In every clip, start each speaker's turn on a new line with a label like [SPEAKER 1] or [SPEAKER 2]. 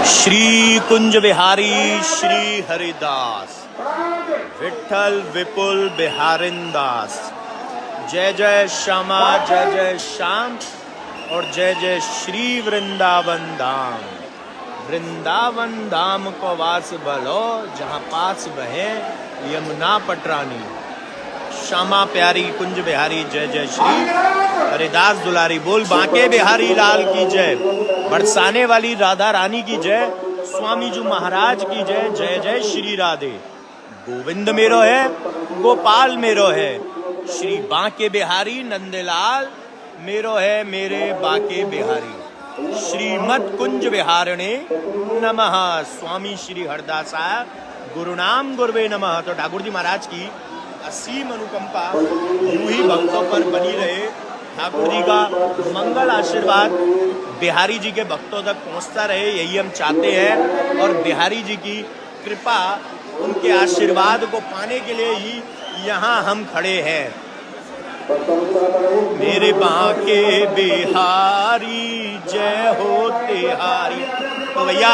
[SPEAKER 1] श्री कुंज बिहारी श्री हरिदास विठल विपुल बिहारिंदास। जय जय श्यामा जय जय श्याम और जय जय श्री वृंदावन धाम। वृंदावन धाम को वास भलो जहाँ पास बहे यमुना पटरानी। श्यामा प्यारी कुंज बिहारी जय जय श्री हरिदास दुलारी। बोल बांके बिहारी लाल की जय। बरसाने वाली राधा रानी की जय। स्वामी जी महाराज की जय। जय जय श्री राधे। गोविंद मेरो है गोपाल मेरो है। श्री बांके बिहारी नंदलाल मेरो है मेरे बांके बिहारी। श्रीमद कुंज बिहारणे नमः। स्वामी श्री हरदास गुरुनाम गुरुवे नमः। तो ठाकुर जी महाराज की असीम अनुकंपा यूं ही भक्तों पर बनी रहे। ठाकुर जी का मंगल आशीर्वाद बिहारी जी के भक्तों तक पहुंचता रहे, यही हम चाहते हैं। और बिहारी जी की कृपा, उनके आशीर्वाद को पाने के लिए ही यहाँ हम खड़े हैं। मेरे बांके बिहारी जय हो तिहारी। तो भैया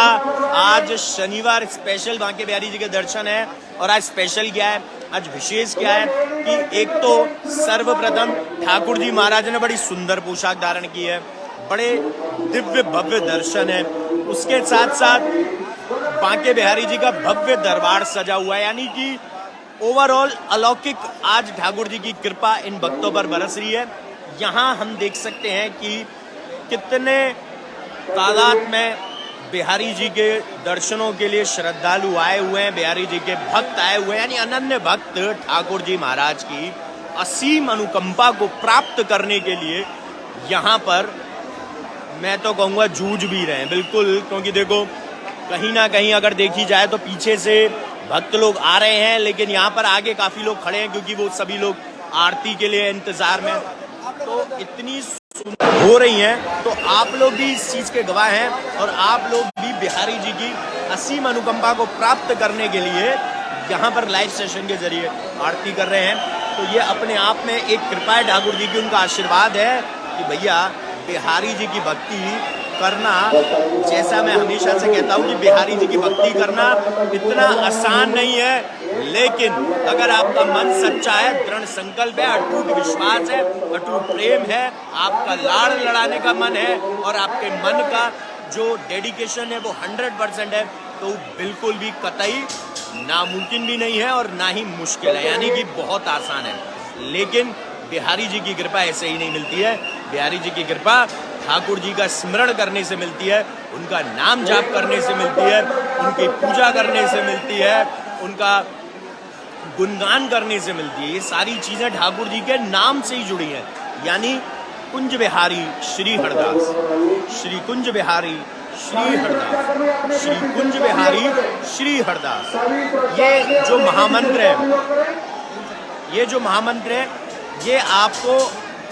[SPEAKER 1] आज शनिवार स्पेशल बांके बिहारी जी के दर्शन है। और आज स्पेशल क्या है, आज विशेष क्या है कि एक तो सर्वप्रथम ठाकुर जी महाराज ने बड़ी सुंदर पोशाक धारण की है, बड़े दिव्य भव्य दर्शन है। उसके साथ साथ बांके बिहारी जी का भव्य दरबार सजा हुआ है, यानी कि ओवरऑल अलौकिक आज ठाकुर जी की कृपा इन भक्तों पर बरस रही है। यहाँ हम देख सकते हैं कि कितने तादाद में बिहारी जी के दर्शनों के लिए श्रद्धालु आए हुए हैं, बिहारी जी के भक्त आए हुए हैं, यानी अनन्य भक्त ठाकुर जी महाराज की असीम अनुकंपा को प्राप्त करने के लिए यहाँ पर मैं तो कहूँगा जूझ भी रहे हैं बिल्कुल। क्योंकि देखो कहीं ना कहीं अगर देखी जाए तो पीछे से भक्त लोग आ रहे हैं, लेकिन यहाँ पर आगे काफी लोग खड़े हैं क्योंकि वो सभी लोग आरती के लिए इंतजार में। तो इतनी हो रही हैं, तो आप लोग भी इस चीज के गवाह हैं और आप लोग भी बिहारी जी की असीम अनुकंपा को प्राप्त करने के लिए यहाँ पर लाइव सेशन के जरिए आरती कर रहे हैं। तो ये अपने आप में एक कृपा है ठाकुर जी की, उनका आशीर्वाद है कि भैया बिहारी जी की भक्ति करना, जैसा मैं हमेशा से कहता हूँ कि बिहारी जी की भक्ति करना इतना आसान नहीं है, लेकिन अगर आपका मन सच्चा है, दृढ़ संकल्प है, अटूट विश्वास है, अटूट प्रेम है, आपका लाड़ लड़ाने का मन है और आपके मन का जो डेडिकेशन है वो 100% है, तो बिल्कुल भी कतई नामुमकिन भी नहीं है और ना ही मुश्किल है, यानी कि बहुत आसान है। लेकिन बिहारी जी की कृपा ऐसे ही नहीं मिलती है। बिहारी जी की कृपा ठाकुर जी का स्मरण करने से मिलती है, उनका नाम जाप करने से मिलती है, उनकी पूजा करने से मिलती है, उनका गुणगान करने से मिलती है। ये सारी चीजें ठाकुर जी के नाम से ही जुड़ी हैं, यानी कुंज बिहारी श्री हरदास, श्री कुंज बिहारी श्री हरदास, श्री कुंज बिहारी श्री हरदास। ये जो महामंत्र है, ये जो महामंत्र है, ये आपको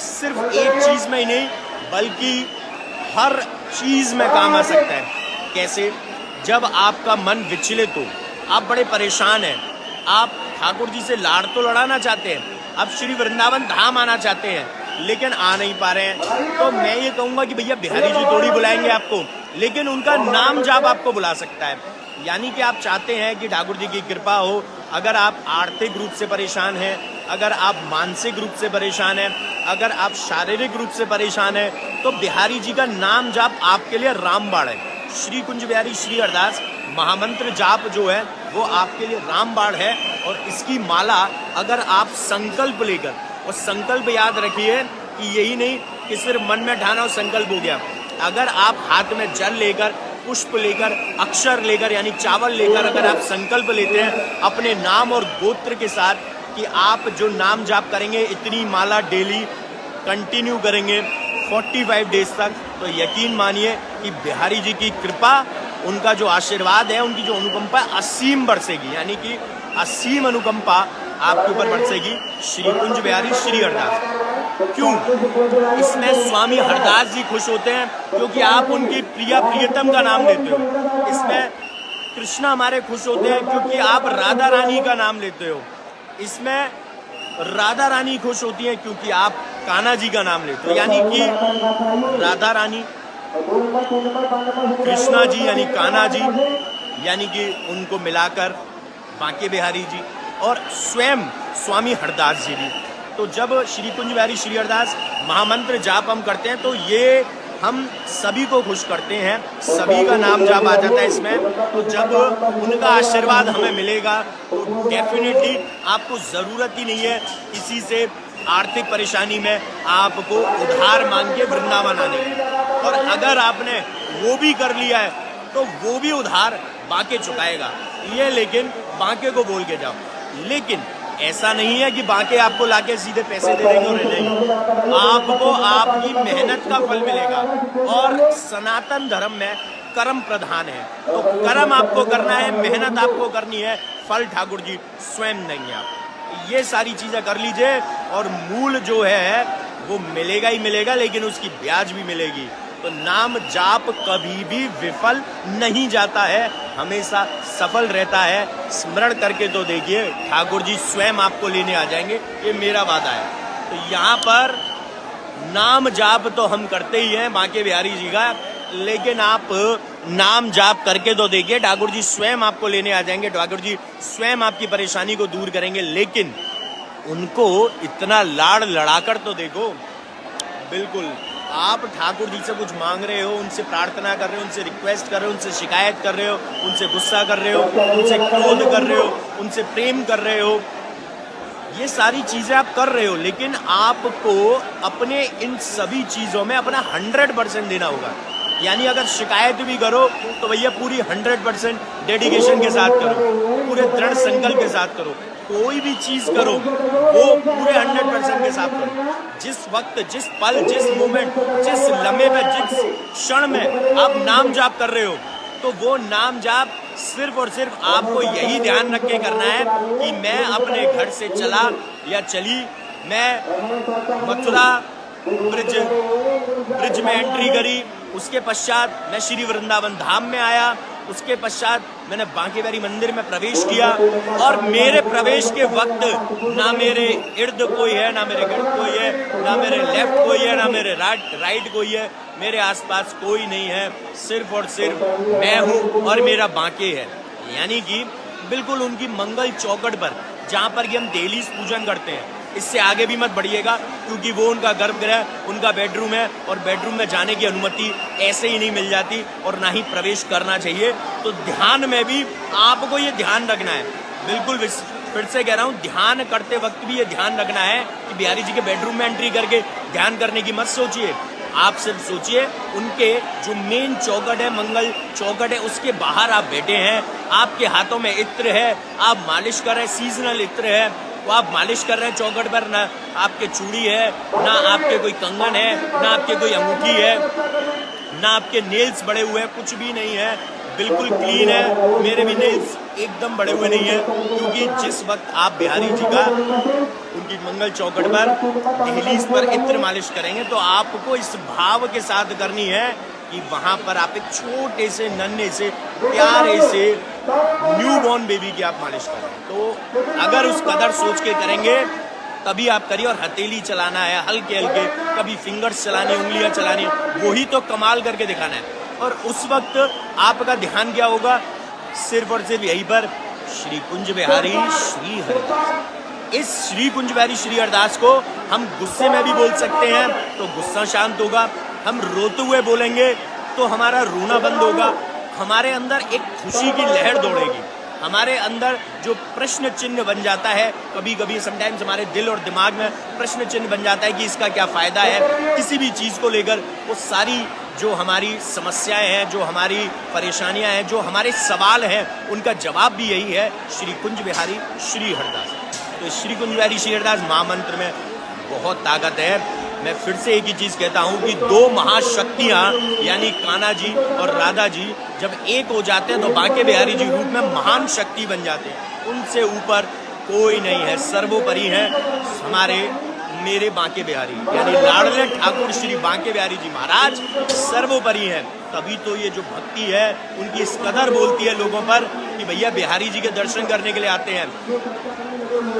[SPEAKER 1] सिर्फ एक चीज में ही नहीं बल्कि हर चीज में काम आ सकता है। कैसे? जब आपका मन विचलित हो, आप बड़े परेशान हैं, आप ठाकुर जी से लाड़ तो लड़ाना चाहते हैं, आप श्री वृंदावन धाम आना चाहते हैं, लेकिन आ नहीं पा रहे हैं, तो मैं ये कहूंगा कि भैया बिहारी जी थोड़ी बुलाएंगे आपको, लेकिन उनका नाम जाप आपको बुला सकता है। यानी कि आप चाहते हैं कि ठाकुर जी की कृपा हो। अगर आप आर्थिक रूप से परेशान हैं, अगर आप मानसिक रूप से परेशान हैं, अगर आप शारीरिक रूप से परेशान हैं, तो बिहारी जी का नाम जाप आपके लिए रामबाण है। श्री कुंज बिहारी श्री हरदास महामंत्र जाप जो है वो आपके लिए रामबाण है। और इसकी माला अगर आप संकल्प लेकर, और संकल्प याद रखिए कि यही नहीं कि सिर्फ मन में ठाना और संकल्प हो गया, अगर आप हाथ में जल लेकर, पुष्प लेकर, अक्षर लेकर यानी चावल लेकर अगर आप संकल्प लेते हैं अपने नाम और गोत्र के साथ कि आप जो नाम जाप करेंगे, इतनी माला डेली कंटिन्यू करेंगे 45 डेज तक, तो यकीन मानिए कि बिहारी जी की कृपा, उनका जो आशीर्वाद है, उनकी जो अनुकंपा असीम बरसेगी, यानी कि असीम अनुकंपा आपके ऊपर बरसेगी। श्री कुंज बिहारी श्री हरदास। क्यों? इसमें स्वामी हरदास जी खुश होते हैं क्योंकि आप उनकी प्रिया प्रियतम का नाम लेते हो। इसमें कृष्णा हमारे खुश होते हैं क्योंकि आप राधा रानी का नाम लेते हो। इसमें राधा रानी खुश होती है क्योंकि आप कान्हा जी का नाम लेते हो। यानी कि राधा रानी, कृष्णा जी यानी कान्हा जी, यानी कि उनको मिलाकर बांके बिहारी जी और स्वयं स्वामी हरदास जी भी। तो जब श्री कुंज बिहारी श्री हरदास महामंत्र जाप हम करते हैं तो ये हम सभी को खुश करते हैं, सभी का नाम जाप आ जाता है इसमें। तो जब उनका आशीर्वाद हमें मिलेगा तो डेफिनेटली आपको ज़रूरत ही नहीं है किसी से आर्थिक परेशानी में आपको उधार मांग के वृंदावन आने की। और अगर आपने वो भी कर लिया है तो वो भी उधार बांके चुकाएगा। ये लेकिन बांके को बोल के जाओ, लेकिन ऐसा नहीं है कि बांके आपको लाके सीधे पैसे दे देंगे और नहीं, आपको आपकी मेहनत का फल मिलेगा। और सनातन धर्म में कर्म प्रधान है, तो कर्म आपको करना है, मेहनत आपको करनी है, फल ठाकुर जी स्वयं देंगे आप। ये सारी चीजें कर लीजिए और मूल जो है वो मिलेगा ही मिलेगा, लेकिन उसकी ब्याज भी मिलेगी। तो नाम जाप कभी भी विफल नहीं जाता है, हमेशा सफल रहता है। स्मरण करके तो देखिए, ठाकुर जी स्वयं आपको लेने आ जाएंगे, ये मेरा वादा है। तो यहाँ पर नाम जाप तो हम करते ही हैं बांके बिहारी जी का, लेकिन आप नाम जाप करके तो देखिए, ठाकुर जी स्वयं आपको लेने आ जाएंगे, ठाकुर जी स्वयं आपकी परेशानी को दूर करेंगे। लेकिन उनको इतना लाड़ लड़ाकर तो देखो। बिल्कुल आप ठाकुर जी से कुछ मांग रहे हो, उनसे प्रार्थना कर रहे हो, उनसे रिक्वेस्ट कर रहे हो, उनसे शिकायत कर रहे हो, उनसे गुस्सा कर रहे हो, उनसे क्रोध कर रहे हो, उनसे प्रेम कर रहे हो, ये सारी चीजें आप कर रहे हो, लेकिन आपको अपने इन सभी चीजों में अपना 100% देना होगा। यानी अगर शिकायत भी करो तो भैया पूरी 100% डेडिकेशन के साथ करो, पूरे दृढ़ संकल्प के साथ करो। कोई भी चीज करो वो पूरे 100% के साथ करो। जिस वक्त, जिस पल, जिस मोमेंट, जिस लम्हे में, जिस क्षण में आप नाम जाप कर रहे हो, तो वो नाम जाप सिर्फ और सिर्फ आपको यही ध्यान रख के करना है कि मैं अपने घर से चला या चली, मैं मथुरा ब्रिज में एंट्री करी, उसके पश्चात मैं श्री वृंदावन धाम में आया, उसके पश्चात मैंने बांके बिहारी मंदिर में प्रवेश किया, और मेरे प्रवेश के वक्त ना मेरे इर्द कोई है, ना मेरे गिर्द कोई है, ना मेरे लेफ्ट कोई है, ना मेरे राइट कोई है, मेरे आसपास कोई नहीं है, सिर्फ और सिर्फ मैं हूँ और मेरा बांके है। यानी कि बिल्कुल उनकी मंगल चौखट पर, जहाँ पर कि हम डेली पूजन करते हैं, इससे आगे भी मत बढ़िएगा, क्योंकि वो उनका गर्भगृह, उनका बेडरूम है, और बेडरूम में जाने की अनुमति ऐसे ही नहीं मिल जाती और ना ही प्रवेश करना चाहिए। तो ध्यान में भी आपको ये ध्यान रखना है, बिल्कुल फिर से कह रहा हूँ, ध्यान करते वक्त भी ये ध्यान रखना है कि बिहारी जी के बेडरूम में एंट्री करके ध्यान करने की मत सोचिए। आप सिर्फ सोचिए उनके जो मेन चौखट है, मंगल चौखट है, उसके बाहर आप बैठे हैं, आपके हाथों में इत्र है, आप मालिश कर रहे हैं, सीजनल इत्र है, वो आप मालिश कर रहे हैं चौखट पर। ना आपके चूड़ी है, ना आपके कोई कंगन है, ना आपके कोई अंगूठी है, ना आपके नेल्स बड़े हुए हैं, कुछ भी नहीं है, बिल्कुल क्लीन है। मेरे भी नेल्स एकदम बड़े हुए नहीं है, क्योंकि जिस वक्त आप बिहारी जी का उनकी मंगल चौखट पर दहलीज पर इत्र मालिश करेंगे तो आपको इस भाव के साथ करनी है कि वहां पर आप एक छोटे से नन्हे से प्यारे से न्यू बॉर्न बेबी की आप मालिश करें। तो अगर उस कदर सोच के करेंगे तभी आप करिए। और हथेली चलाना है हल्के हल्के, कभी फिंगर्स चलानी, उंगलियां चलानी, वही तो कमाल करके दिखाना है। और उस वक्त आपका ध्यान क्या होगा, सिर्फ और सिर्फ यहीं पर श्री कुंज बिहारी श्री हरदास। इस श्री कुंज बिहारी श्री हरदास को हम गुस्से में भी बोल सकते हैं तो गुस्सा शांत होगा, हम रोते हुए बोलेंगे तो हमारा रोना बंद होगा, हमारे अंदर एक खुशी की लहर दौड़ेगी, हमारे अंदर जो प्रश्न चिन्ह बन जाता है, कभी कभी समटाइम्स हमारे दिल और दिमाग में प्रश्न चिन्ह बन जाता है कि इसका क्या फ़ायदा है किसी भी चीज़ को लेकर, वो सारी जो हमारी समस्याएं हैं, जो हमारी परेशानियां हैं, जो हमारे सवाल हैं, उनका जवाब भी यही है, श्री कुंज बिहारी श्री हरदास। तो श्री कुंज बिहारी श्री हरदास महामंत्र में बहुत ताकत है। मैं फिर से एक ही चीज़ कहता हूँ कि दो महाशक्तियाँ यानी कान्हा जी और राधा जी जब एक हो जाते हैं तो बांके बिहारी जी रूप में महान शक्ति बन जाते हैं। उनसे ऊपर कोई नहीं है, सर्वोपरि है हमारे मेरे बांके बिहारी यानी लाडले ठाकुर श्री बांके बिहारी जी महाराज सर्वोपरि हैं। तभी तो ये जो भक्ति है उनकी इस कदर बोलती है लोगों पर कि भैया बिहारी जी के दर्शन करने के लिए आते हैं।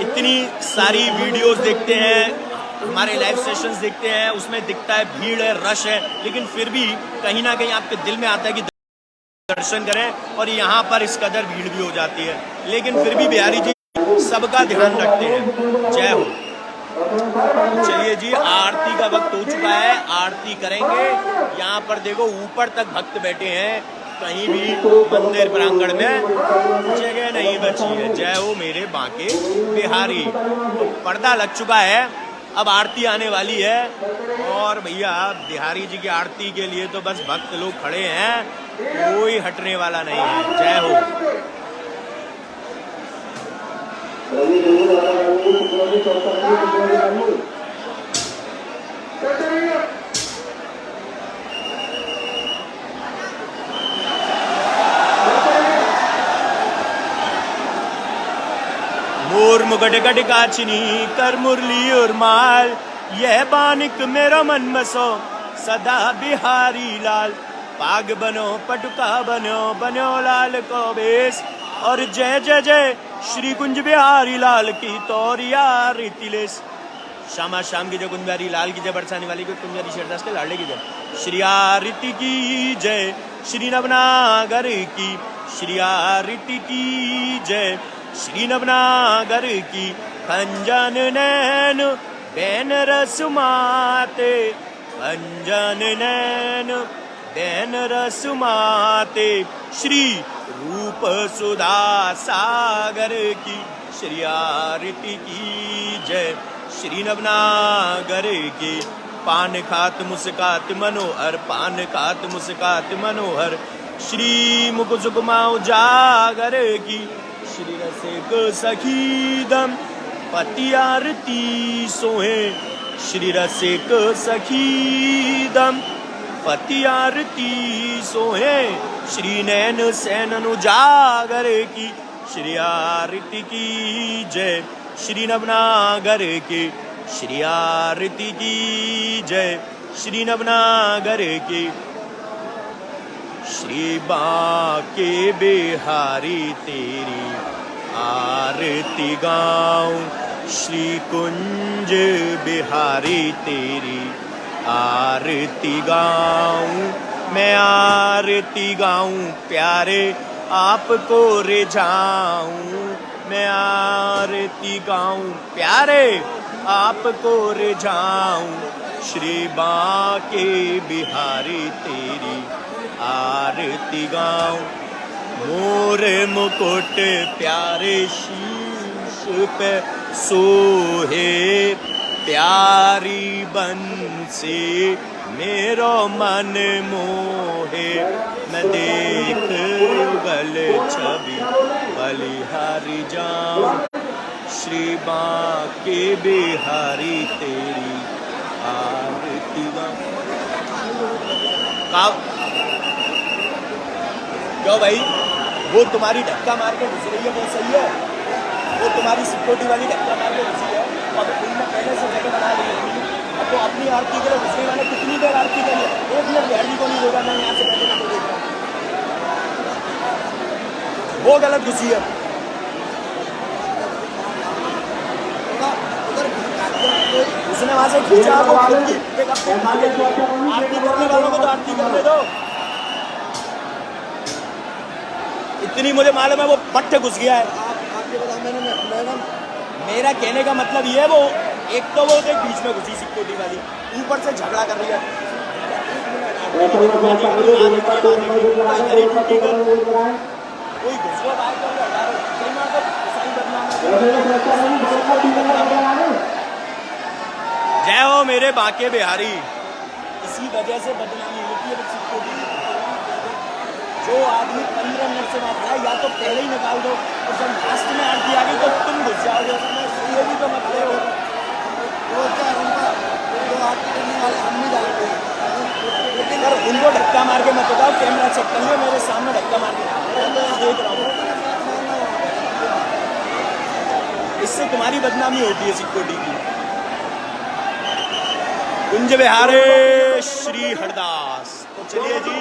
[SPEAKER 1] इतनी सारी वीडियोस देखते हैं, हमारे लाइव सेशंस देखते हैं उसमें दिखता है भीड़ है, रश है, लेकिन फिर भी कहीं ना कहीं आपके दिल में आता है कि दर्शन करें, और यहाँ पर इस कदर भीड़ भी हो जाती है, लेकिन फिर भी बिहारी जी सबका ध्यान रखते हैं। जय हो। चलिए जी, आरती का वक्त हो चुका है, आरती करेंगे। यहाँ पर देखो ऊपर तक भक्त बैठे हैं, कहीं भी मंदिर प्रांगण में जगह नहीं बची है। जय हो मेरे बांके बिहारी। तो पर्दा लग चुका है, अब आरती आने वाली है, और भैया बिहारी जी की आरती के लिए तो बस भक्त लोग खड़े हैं, कोई हटने वाला नहीं है। जय हो। मोर मुगट गट काचनी कर मुरली और माल, यह बानिक मेरा मन बसो सदा बिहारी लाल। पाग बनो पटुका बनो बनो लाल को बेस, और जय जय जय श्री कुंज बिहारी लाल की तोरिया रीतिलेस। श्यामा श्याम की जय, कुंज बिहारी लाल की जय, बरसाने वाली की, कुंज बिहारी शेरदास के लाडले की जय। श्री आरती की जय, श्री नवनागर की, श्री आरती की जय, श्री नवनागर की। खंजन नैन बैन रसुमाते, खंजन नैन बैन रसुमाते। श्री रूप सुधा सागर की, श्री आरती की जय, श्री नवनागर की। पान खात मुस्कात मनोहर, पान खात मुस्कात मनोहर। श्री मुख सुकुमा उजागर की, श्री रसिक सखी दम पति आरती सोहे। श्री रसिक सखी दम पति आरती सोहे। श्री नैन सैन अनुजागर की, श्री आरती की जय, श्री नवनागर की। श्री आरती की जय, श्री नवनागर की। श्री बांके बिहारी तेरी आरती गाऊं, श्री कुंज बिहारी तेरी आरती गाऊं। मैं आरती गाऊं प्यारे आपको रिझाऊं, मैं आरती गाऊं प्यारे आपको रिझाऊं। श्री बांके बिहारी तेरी आरती गाऊं। मोर मुकुट प्यारे शीश पे सोहे, प्यारी बंसी मेरो मन मोहे। मैं देख युगल छवि बलिहारी जाऊं, श्री बांके बिहारी तेरी आरती गाऊं। क्यों भाई, वो तुम्हारी धक्का मार के घुस रही है, वो सही है? वो तुम्हारी सिक्योरिटी वाली धक्का मार के घुसी है, अब तुमने पहले से जगह बना ली है। अब तो अपनी आरती के लिए घुसने वाले कितनी देर आरती के लिए, एक मिनट बिहारी को नहीं होगा, मैं यहाँ से बैठे बैठे देख रहा हूँ। वो गलत घुसी है। उसने वहां से खींचा, वो आरती करने वालों को तो आरती करने दो। इतनी मुझे मालूम है वो पट्टे घुस गया है। मेरा कहने का मतलब ये है, वो एक तो वो देख बीच में घुसी सिक्योरिटी वाली, ऊपर से झगड़ा कर रही है। कोई घुसवा जय हो मेरे बांके बिहारी। इसी वजह से बदनामी होती है सिक्योरिटी। जो आदमी 15 मिनट से वहाँ खड़ा, या तो पहले ही निकाल दो, और जब लास्ट में आरती आ गई तो तुम घुस जाओगे। ये भी तो मतलब हो, लेकिन अगर उनको धक्का मार के मत बताओ, कैमरा चेक कर लो, मेरे सामने धक्का मार के देख रहा हूँ। इससे तुम्हारी बदनामी होती है सिक्योरिटी की। कुंज बिहारी श्री हरदास। तो चलिए जी,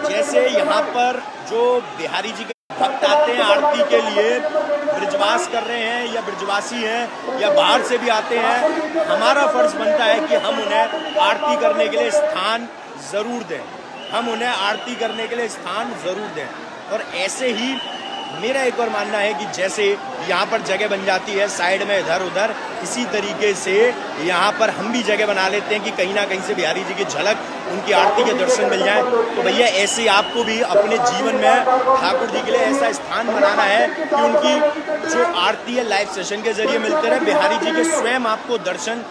[SPEAKER 1] जैसे यहाँ पर जो बिहारी जी भक्त आते हैं आरती के लिए, ब्रजवास कर रहे हैं या ब्रजवासी हैं या बाहर से भी आते हैं, हमारा फर्ज बनता है कि हम उन्हें आरती करने के लिए स्थान जरूर दें, हम उन्हें आरती करने के लिए स्थान जरूर दें। और ऐसे ही मेरा एक और मानना है कि जैसे यहाँ पर जगह बन जाती है साइड में इधर उधर, इसी तरीके से यहाँ पर हम भी जगह बना लेते हैं कि कहीं ना कहीं से बिहारी जी की झलक, उनकी आरती के दर्शन मिल जाए। तो भैया ऐसे आपको भी अपने जीवन में ठाकुर जी के लिए ऐसा स्थान बनाना है कि उनकी जो आरती है लाइव सेशन के जरिए मिलते रहे, बिहारी जी के स्वयं आपको दर्शन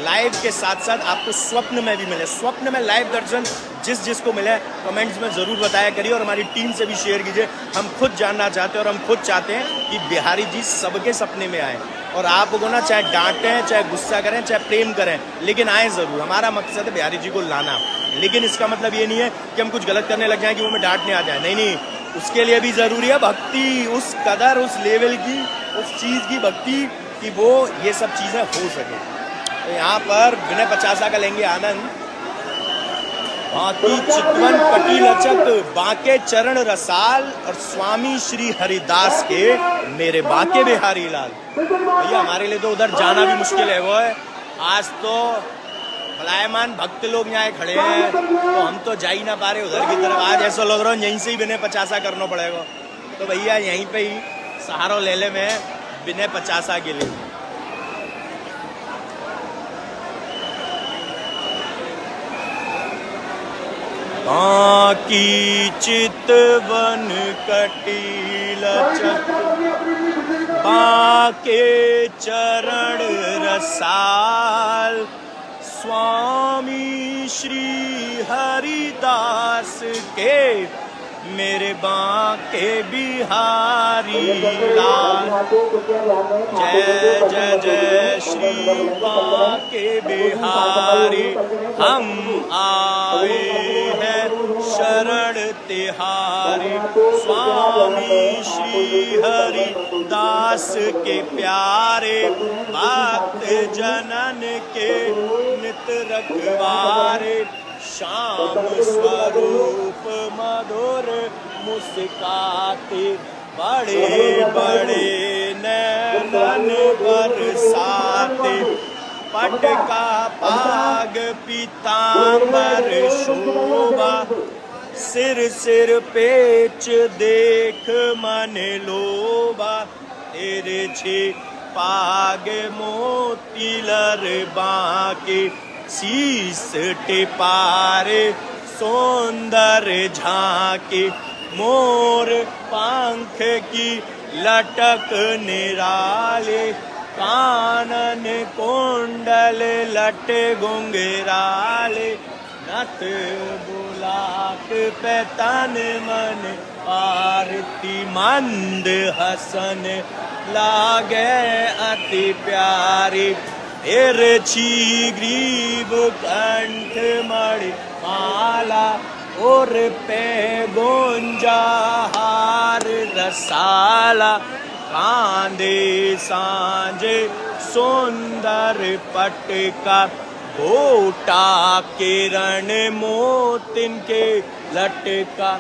[SPEAKER 1] लाइव के साथ साथ आपको स्वप्न में भी मिले, स्वप्न में लाइव दर्शन जिसको मिले कमेंट्स में ज़रूर बताया करिए और हमारी टीम से भी शेयर कीजिए। हम खुद जानना चाहते हैं और हम खुद चाहते हैं कि बिहारी जी सबके सपने में आए, और आपको ना चाहे डांटें, चाहे गुस्सा करें, चाहे प्रेम करें, लेकिन आए ज़रूर। हमारा मकसद है बिहारी जी को लाना, लेकिन इसका मतलब ये नहीं है कि हम कुछ गलत करने लग जाएं कि वो हमें डांटने आ जाए, नहीं नहीं, उसके लिए भी ज़रूरी है भक्ति, उस कदर, उस लेवल की, उस चीज़ की भक्ति कि वो ये सब चीज़ें हो सके। तो यहाँ पर विनय पचासा का लेंगे आनंद। बाकी चितवन कटी लचक बाके चरण रसाल, और स्वामी श्री हरिदास के मेरे बाके बिहारी लाल। भैया हमारे लिए तो उधर जाना भी मुश्किल है, वो है आज तो भलायमान भक्त लोग यहाँ खड़े हैं तो हम तो जा ही ना पा रहे उधर की तरफ। आज ऐसा लग रहा है यहीं से ही विनय पचासा करना पड़ेगा, तो भैया यहीं पे ही सहारा ले ले में विनय पचासा के लिए। बाकी चितवन कटी लचक बाके चरण रसाल, स्वामी श्री हरिदास के मेरे बाके बिहारी लाल। जय जय जय श्री बाके बिहारी, हम आए हैं शरण तिहारी। स्वामी श्री हरि दास के प्यारे, भक्त जनन के नित रखवारे। श्याम स्वरूप मधुर मुस्काते, बड़े बड़े नैनन बरसाते। पट का पाग पीतांबर शोभा, सिर सिर पेच देख मन लोभा। तेरे छे पाग मोती लर बांके, शीस टिपारे सौंदर झांके। मोर पंख की लटक निराले, कानन कुंडल लट घुंघराले। नथ बुलाक पे तन मन, आरती मंद हसन लागे अति प्यारी। तिरछी ग्रीव कंठ मणि माला, और पे गोंजा हार रसाला। कांधे सांझे सुंदर पटका, गोटा किरण मोतिन के लटका।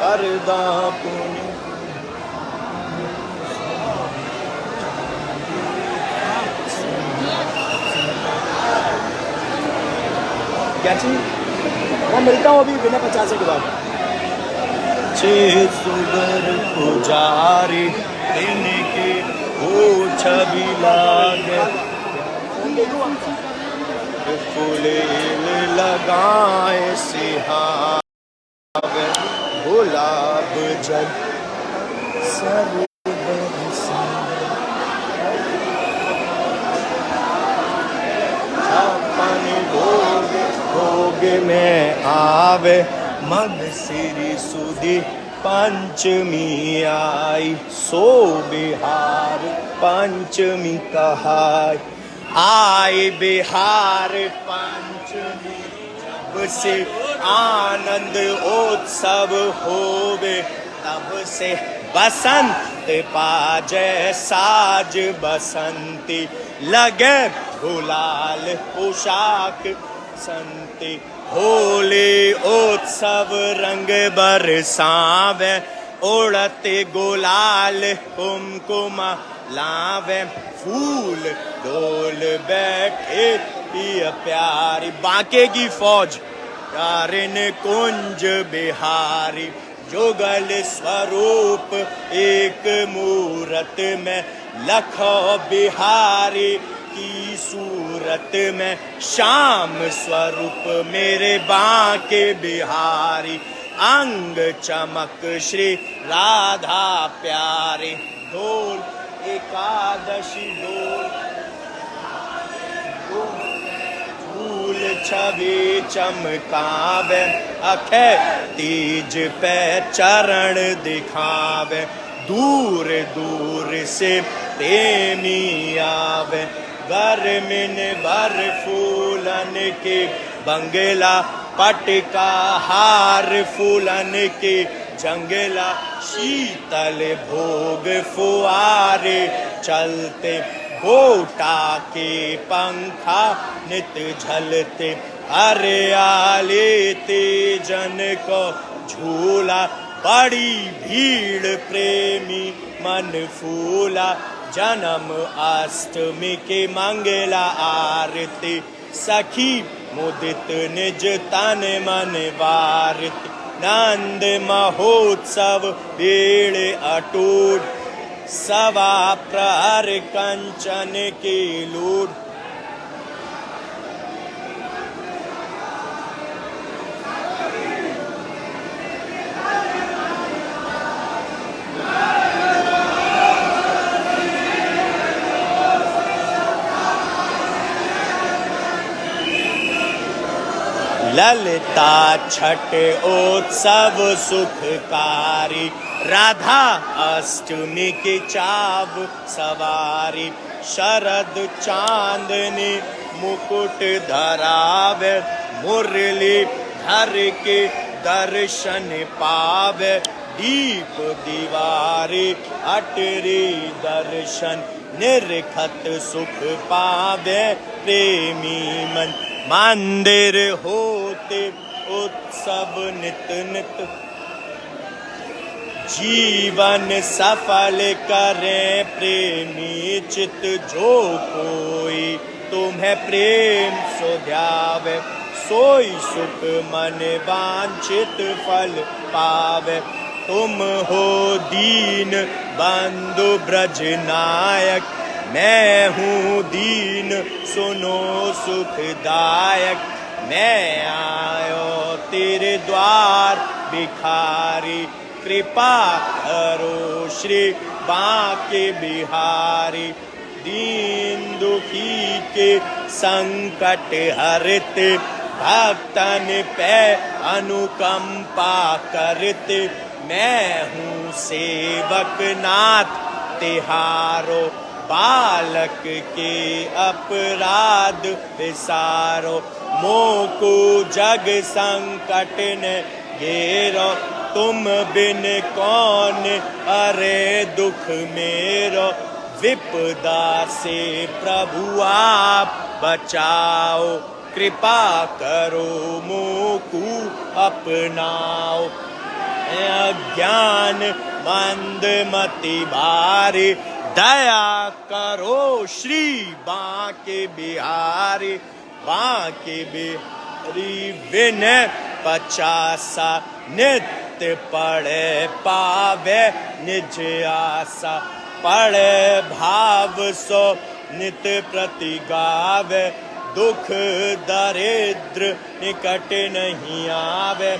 [SPEAKER 1] पर्दा पुण्य क्या चाहिए मैं मिलता हूँ अभी विनय पचासे के बाद। छे सुगर पुजारी इनके ओ छवि लागे, फूले लगाए सिहावे। गुलाब जल सब भोग में आवे। मग सिरी सुदी पंचमी आई, सो बिहार पंचमी कहाय। आए बिहार पंचमी जब से, आनंद उत्सव होवे तब से। बसंत पाजे साज बसंती, लगे गुलाल पोशाक संते। होली उत्सव रंग बरसावे, उड़ते गुलाल कुमकुम लावे, फूल डोल बैठे पिया प्यारी। बांके की फौज तारिन कुंज बिहारी, जुगल स्वरूप एक मूरत में, लखो बिहारी की सूरत में, श्याम स्वरूप मेरे बांके बिहारी, अंग चमक श्री राधा प्यारे। डोल एकादशी डोल, फूल छवि चमकावे, अखे तीज पे चरण दिखावे, दूर दूर से प्रेमी आवे, घर में बर फूलन के बंगला, पटका हार फूलन के जंगला, शीतल भोग फुआरे चलते, गोटा के पंखा नित झलते, हरियाली तेजन को झूला, बड़ी भीड़ प्रेमी मन फूला, जन्म अष्टमी के मंगला आरती, सखी मुदित निज तन मन वारती, नंद महोत्सव बेड़े अटूट, सवा प्रहर कंचन की लूट, ललिता छठ उत्सव सुखकारी, राधा अष्टमी की चाव सवारी, शरद चांदनी मुकुट धरावे, मुरली धर के दर्शन पावे, दीप दीवारी अटरी दर्शन, निरखत सुख पावे प्रेमी मन, मंदिर होते उत्सव नित नित, जीवन सफल करे प्रेमी चित, जो कोई तुम्हें प्रेम सुध्यावे, सोई सुख मन वांछित फल पावे, तुम हो दीन बंधु ब्रज नायक, मैं हूँ दीन सुनो सुखदायक, मैं आयो तेरे द्वार भिखारी, कृपा करो श्री बांके बिहारी, दीन दुखी के संकट हरते, भक्तन पे अनुकंपा करते, मैं हूँ सेवक नाथ तिहारो, बालक के अपराध विसारो, मोको जग संकट न घेरो, तुम बिन कौन अरे दुख मेरो, विपदा से प्रभु आप बचाओ, कृपा करो मोकू अपनाओ, अज्ञान मंद मति भारी, दया करो श्री बांके बिहारी, बांके बिहारी विनय 50 नित्य पढ़े पावे निज आशा, पढ़े भाव सो नित प्रति गावे, दुख दरिद्र निकट नहीं आवे,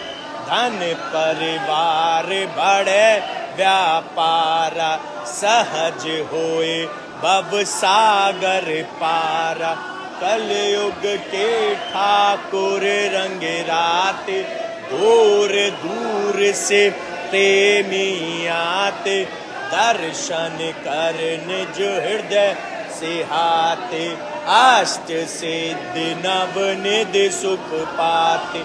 [SPEAKER 1] धन परिवार बढ़े व्यापारा, सहज होए भव सागर पारा, कलयुग के ठाकुर रंग राते, दूर दूर से प्रेमी आते, दर्शन करने जो हृदय से हाथे, अष्ट सिद्धि नव निधि सुख पाते,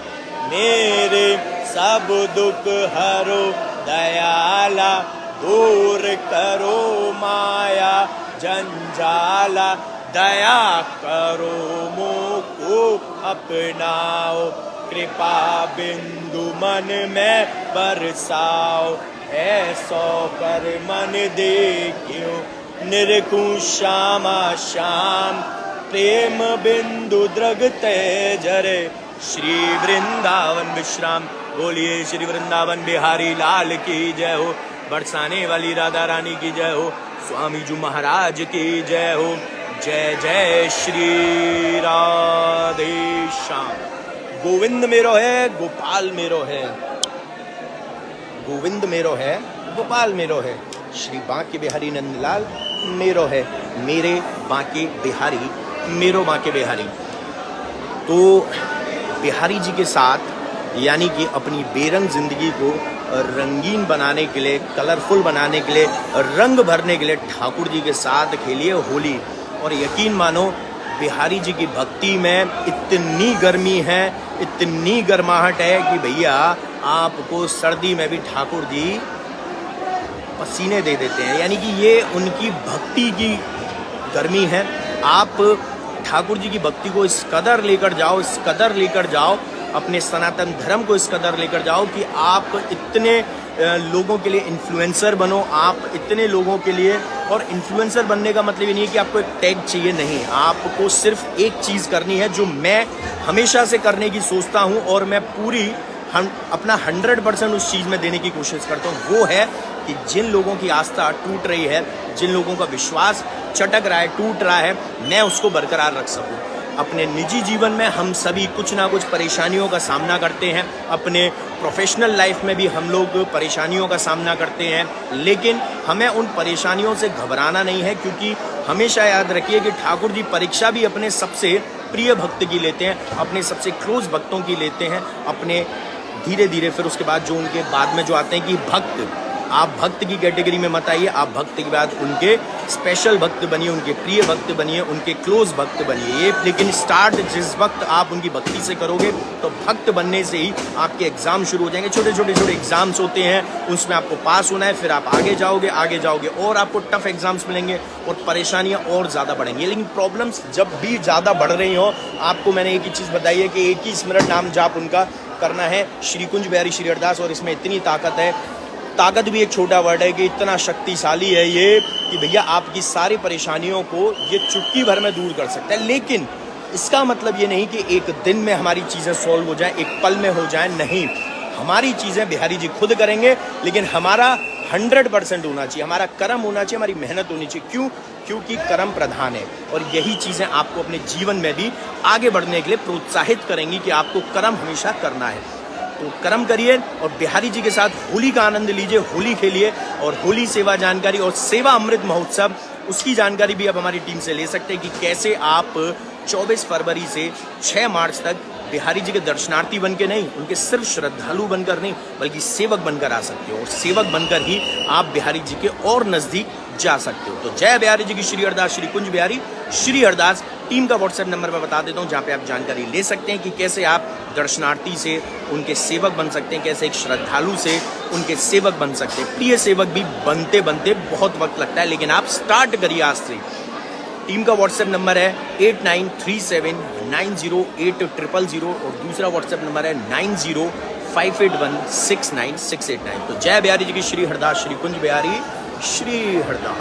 [SPEAKER 1] मेरे सब दुख हरो दयाला, दूर करो माया जंजाला, दया करो मोको अपनाओ, कृपा बिंदु मन में बरसाओ, ऐसो कर मन देखियो निरखूं श्यामा श्याम, प्रेम बिंदु द्रगते जरे श्री वृंदावन विश्राम। बोलिए श्री वृंदावन बिहारी लाल की जय हो, बरसाने वाली राधा रानी की जय हो, स्वामी जी महाराज की जय हो। जय जय श्री राधे श्याम। गोविंद मेरो है, गोपाल मेरो है, गोविंद मेरो है, गोपाल मेरो है, श्री बांके बिहारी नंदलाल मेरो है, मेरे बांके बिहारी, मेरो बांके बिहारी। तो बिहारी जी के साथ यानी कि अपनी बेरंग जिंदगी को रंगीन बनाने के लिए, कलरफुल बनाने के लिए, रंग भरने के लिए ठाकुर जी के साथ खेलिए होली। और यकीन मानो बिहारी जी की भक्ति में इतनी गर्मी है, इतनी गर्माहट है कि भैया आपको सर्दी में भी ठाकुर जी पसीने दे देते हैं। यानी कि ये उनकी भक्ति की गर्मी है। आप ठाकुर जी की भक्ति को इस कदर लेकर जाओ, इस कदर लेकर जाओ, अपने सनातन धर्म को इस कदर लेकर जाओ कि आप इतने लोगों के लिए इन्फ्लुएंसर बनो, आप इतने लोगों के लिए। और इन्फ्लुएंसर बनने का मतलब ये नहीं है कि आपको एक टैग चाहिए, नहीं, आपको सिर्फ एक चीज़ करनी है जो मैं हमेशा से करने की सोचता हूँ और मैं पूरी अपना 100% उस चीज़ में देने की कोशिश करता हूँ। वो है कि जिन लोगों की आस्था टूट रही है, जिन लोगों का विश्वास चटक रहा है, टूट रहा है, मैं उसको बरकरार रख सकूँ। अपने निजी जीवन में हम सभी कुछ ना कुछ परेशानियों का सामना करते हैं, अपने प्रोफेशनल लाइफ में भी हम लोग परेशानियों का सामना करते हैं, लेकिन हमें उन परेशानियों से घबराना नहीं है, क्योंकि हमेशा याद रखिए कि ठाकुर जी परीक्षा भी अपने सबसे प्रिय भक्त की लेते हैं, अपने सबसे क्लोज भक्तों की लेते हैं, अपने धीरे धीरे फिर उसके बाद जो उनके बाद में जो आते हैं कि भक्त, आप भक्त की कैटेगरी में मत आइए, आप भक्त के बाद उनके स्पेशल भक्त बनिए, उनके प्रिय भक्त बनिए, उनके क्लोज भक्त बनिए। ये लेकिन स्टार्ट जिस वक्त आप उनकी भक्ति से करोगे तो भक्त बनने से ही आपके एग्जाम शुरू हो जाएंगे। छोटे छोटे एग्जाम्स होते हैं, उसमें आपको पास होना है, फिर आप आगे जाओगे और आपको टफ एग्जाम्स मिलेंगे और परेशानियां और ज़्यादा बढ़ेंगी। लेकिन प्रॉब्लम्स जब भी ज़्यादा बढ़ रही हो, आपको मैंने एक ही चीज़ बताई है कि एक ही स्मरण नाम जाप उनका करना है, श्री कुंज बिहारी श्री हरदास। और इसमें इतनी ताकत है, ताकत भी एक छोटा वर्ड है कि इतना शक्तिशाली है ये कि भैया आपकी सारी परेशानियों को ये चुटकी भर में दूर कर सकता है। लेकिन इसका मतलब ये नहीं कि एक दिन में हमारी चीज़ें सॉल्व हो जाएं, एक पल में हो जाएं, नहीं, हमारी चीज़ें बिहारी जी खुद करेंगे, लेकिन हमारा 100% होना चाहिए, हमारा कर्म होना चाहिए, हमारी मेहनत होनी चाहिए। क्यों? क्योंकि कर्म प्रधान है और यही चीज़ें आपको अपने जीवन में भी आगे बढ़ने के लिए प्रोत्साहित करेंगी कि आपको कर्म हमेशा करना है। तो कर्म करिए और बिहारी जी के साथ होली का आनंद लीजिए, होली खेलिए। और होली सेवा जानकारी और सेवा अमृत महोत्सव, उसकी जानकारी भी आप हमारी टीम से ले सकते हैं कि कैसे आप 24 फरवरी से 6 मार्च तक बिहारी जी के दर्शनार्थी बन के नहीं, उनके सिर्फ श्रद्धालु बनकर नहीं, बल्कि सेवक बनकर आ सकते हो। और सेवक बनकर ही आप बिहारी जी के और नज़दीक जा सकते हो। तो जय बिहारी जी की श्री हरदास, श्री कुंज बिहारी श्री हरदास। टीम का व्हाट्सएप नंबर मैं बता देता हूँ, जहाँ पे आप जानकारी ले सकते हैं कि कैसे आप दर्शनार्थी से उनके सेवक बन सकते हैं, कैसे एक श्रद्धालु से उनके सेवक बन सकते हैं। प्रिय सेवक भी बनते बनते बहुत वक्त लगता है, लेकिन आप स्टार्ट करिए आज से। टीम का व्हाट्सएप नंबर है 8937908000 और दूसरा व्हाट्सएप नंबर है 9058169689। तो जय बिहारी जी की श्री हरदास, श्री कुंज बिहारी श्री हरदास।